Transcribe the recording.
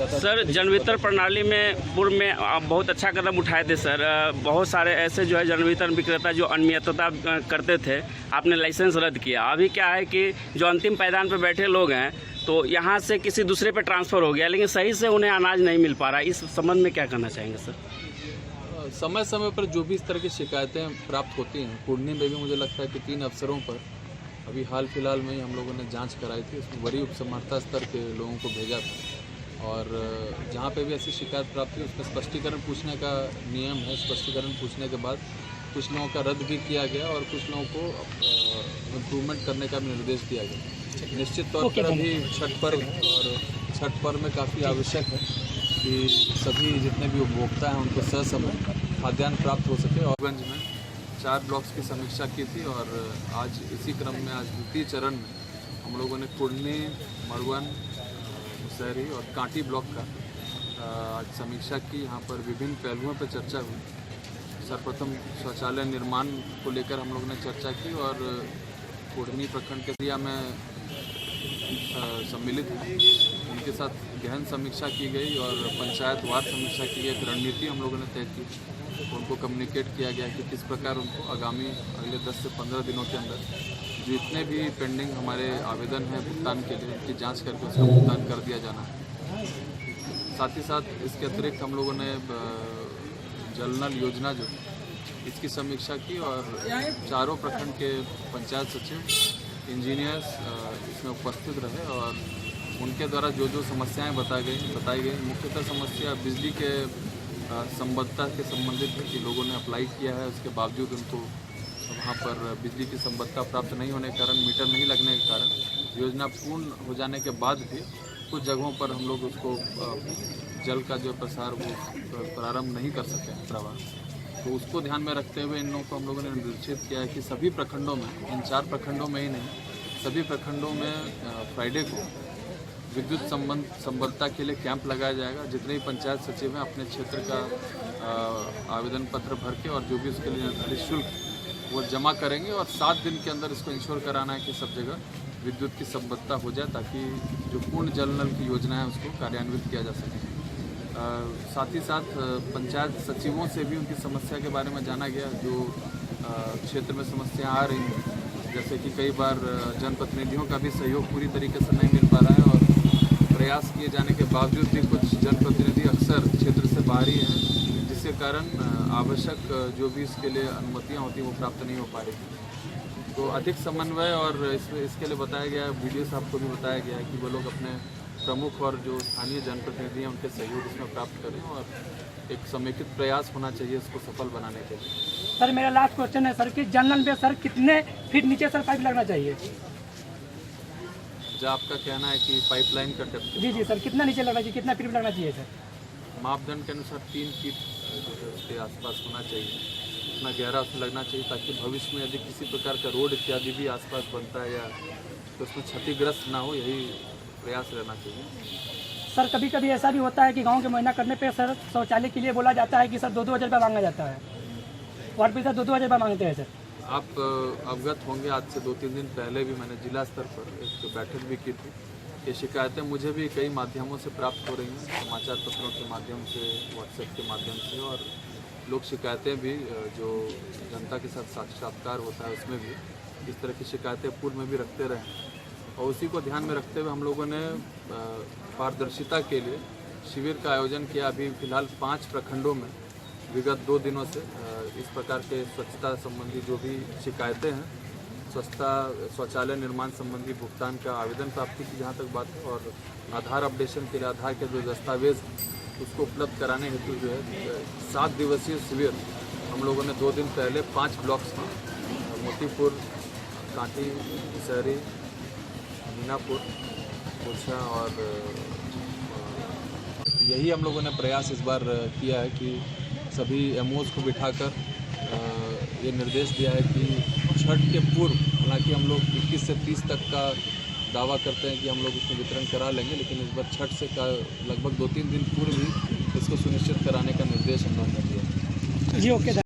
हुआ था? सर जन वितरण प्रणाली में पूर्व में आप बहुत अच्छा कदम उठाए थे सर। बहुत सारे ऐसे जो है जन वितरण विक्रेता जो अनियमितता करते थे, आपने लाइसेंस रद्द किया। अभी क्या है कि जो अंतिम पायदान पर बैठे लोग हैं तो यहाँ से किसी दूसरे पे ट्रांसफ़र हो गया, लेकिन सही से उन्हें अनाज नहीं मिल पा रहा। इस संबंध में क्या कहना चाहेंगे सर? समय समय पर जो भी इस तरह की शिकायतें प्राप्त होती हैं, पूर्णी में भी मुझे लगता है कि 3 अफसरों पर अभी हाल फिलहाल में ही हम लोगों ने जांच कराई थी। उसमें बड़ी उपसमर्था स्तर के लोगों को भेजा था और जहां पे भी ऐसी शिकायत प्राप्त हुई उसमें स्पष्टीकरण पूछने का नियम है। स्पष्टीकरण पूछने के बाद कुछ लोगों का रद्द भी किया गया और कुछ लोगों को इम्प्रूवमेंट करने का भी निर्देश दिया गया। निश्चित तौर पर अभी छठ पर्व और छठ पर्व में काफ़ी आवश्यक है कि सभी जितने भी उपभोक्ता हैं उनको ससमय खाद्यान्न प्राप्त हो सके। और गंज में 4 ब्लॉक्स की समीक्षा की थी और आज इसी क्रम में आज द्वितीय चरण में हम लोगों ने कुर्नी, मरवन, मुसहरी और कांटी ब्लॉक का आज समीक्षा की। यहाँ पर विभिन्न पहलुओं पर चर्चा हुई। सर्वप्रथम शौचालय निर्माण को लेकर हम लोगों ने चर्चा की और कुर्नी प्रखंड के एरिया में सम्मिलित हैं, उनके साथ गहन समीक्षा की गई और पंचायत वार समीक्षा की गई। एक रणनीति हम लोगों ने तय की, उनको कम्युनिकेट किया गया कि किस प्रकार उनको आगामी अगले 10 से 15 दिनों के अंदर जितने भी पेंडिंग हमारे आवेदन हैं भुगतान के लिए, उनकी जांच करके उसका भुगतान कर दिया जाना है। साथ ही साथ इसके अतिरिक्त हम लोगों ने जल नल योजना जो इसकी समीक्षा की और चारों प्रखंड के पंचायत सचिव, इंजीनियर्स इसमें उपस्थित रहे और उनके द्वारा जो जो समस्याएं बताई गई मुख्यतः समस्या बिजली के संबद्धता के संबंधित है कि लोगों ने अप्लाई किया है, उसके बावजूद उनको वहाँ पर बिजली की संबद्धता प्राप्त नहीं होने के कारण, मीटर नहीं लगने के कारण योजना पूर्ण हो जाने के बाद भी कुछ जगहों पर हम लोग उसको जल का जो प्रसार वो प्रारंभ नहीं कर सके प्रवाह। तो उसको ध्यान में रखते हुए इन लोगों को हम लोगों ने निर्देशित किया है कि सभी प्रखंडों में, इन 4 प्रखंडों में ही नहीं, सभी प्रखंडों में फ्राइडे को विद्युत संबद्धता के लिए कैंप लगाया जाएगा। जितने भी पंचायत सचिव हैं अपने क्षेत्र का आवेदन पत्र भर के और जो भी उसके लिए निर्धारित शुल्क वो जमा करेंगे और 7 दिन के अंदर इसको इंश्योर कराना है कि सब जगह विद्युत की संबद्धता हो जाए ताकि जो पूर्ण जल नल की योजना है उसको कार्यान्वित किया जा सके। साथ ही साथ पंचायत सचिवों से भी उनकी समस्या के बारे में जाना गया, जो क्षेत्र में समस्याएं आ रही हैं, जैसे कि कई बार जनप्रतिनिधियों का भी सहयोग पूरी तरीके से नहीं मिल पा रहा है और प्रयास किए जाने के बावजूद भी कुछ जनप्रतिनिधि अक्सर क्षेत्र से बाहरी हैं, जिसके कारण आवश्यक जो भी इसके लिए अनुमतियाँ होती हैं वो प्राप्त नहीं हो पा रही। तो अधिक समन्वय और इसके लिए बताया गया, वीडियो साहब को भी बताया गया है कि वो लोग अपने प्रमुख और जो स्थानीय जनप्रतिनिधि हैं उनके सहयोग इसमें प्राप्त करें और एक समेकित प्रयास होना चाहिए इसको सफल बनाने के लिए। सर मेरा लास्ट क्वेश्चन है सर कि जनरल में सर कितने फीट नीचे सर पाइप लगना चाहिए? जो आपका कहना है कि पाइपलाइन का डेप्थ जी सर कितना नीचे लगना चाहिए, कितना फीट लगना चाहिए सर? मापदंड के अनुसार 3 फीट जो है उसके आसपास होना चाहिए, उतना गहरा उसमें लगना चाहिए ताकि भविष्य में यदि किसी प्रकार का रोड इत्यादि भी आसपास बनता है या तो उसमें क्षतिग्रस्त ना हो, यही प्रयास रहना चाहिए। सर कभी कभी ऐसा भी होता है कि गांव के मुआयना करने पे सर शौचालय के लिए बोला जाता है कि सर 2-2 हज़ार रुपये मांगा जाता है, वार्ड पे सर 2-2 हज़ार रुपये मांगते हैं सर। आप अवगत होंगे, आज से 2-3 दिन पहले भी मैंने जिला स्तर पर एक बैठक भी की थी। ये शिकायतें मुझे भी कई माध्यमों से प्राप्त हो रही हैं, समाचार पत्रों के माध्यम से, व्हाट्सएप के माध्यम से, और लोग शिकायतें भी जो जनता के साथ साक्षात्कार होता है उसमें भी इस तरह की शिकायतें पूर्व में भी रखते रहे और उसी को ध्यान में रखते हुए हम लोगों ने पारदर्शिता के लिए शिविर का आयोजन किया। अभी फिलहाल 5 प्रखंडों में विगत 2 दिनों से इस प्रकार के स्वच्छता संबंधी जो भी शिकायतें हैं, स्वच्छता शौचालय निर्माण संबंधी भुगतान का आवेदन प्राप्ति की जहाँ तक बात है और आधार अपडेशन के लिए आधार के जो दस्तावेज उसको उपलब्ध कराने हेतु जो है 7 दिवसीय शिविर हम लोगों ने 2 दिन पहले 5 ब्लॉक्स में मोतीपुर, कांटी, मुसहरी, मीनापुर, ओरछा और यही हम लोगों ने प्रयास इस बार किया है कि सभी एमओज को बिठाकर ये निर्देश दिया है कि छठ के पूर्व, हालांकि हम लोग 21 से 30 तक का दावा करते हैं कि हम लोग उसमें वितरण करा लेंगे, लेकिन इस बार छठ से लगभग 2-3 दिन पूर्व ही इसको सुनिश्चित कराने का निर्देश हम लोगों ने दिया। जी ओके।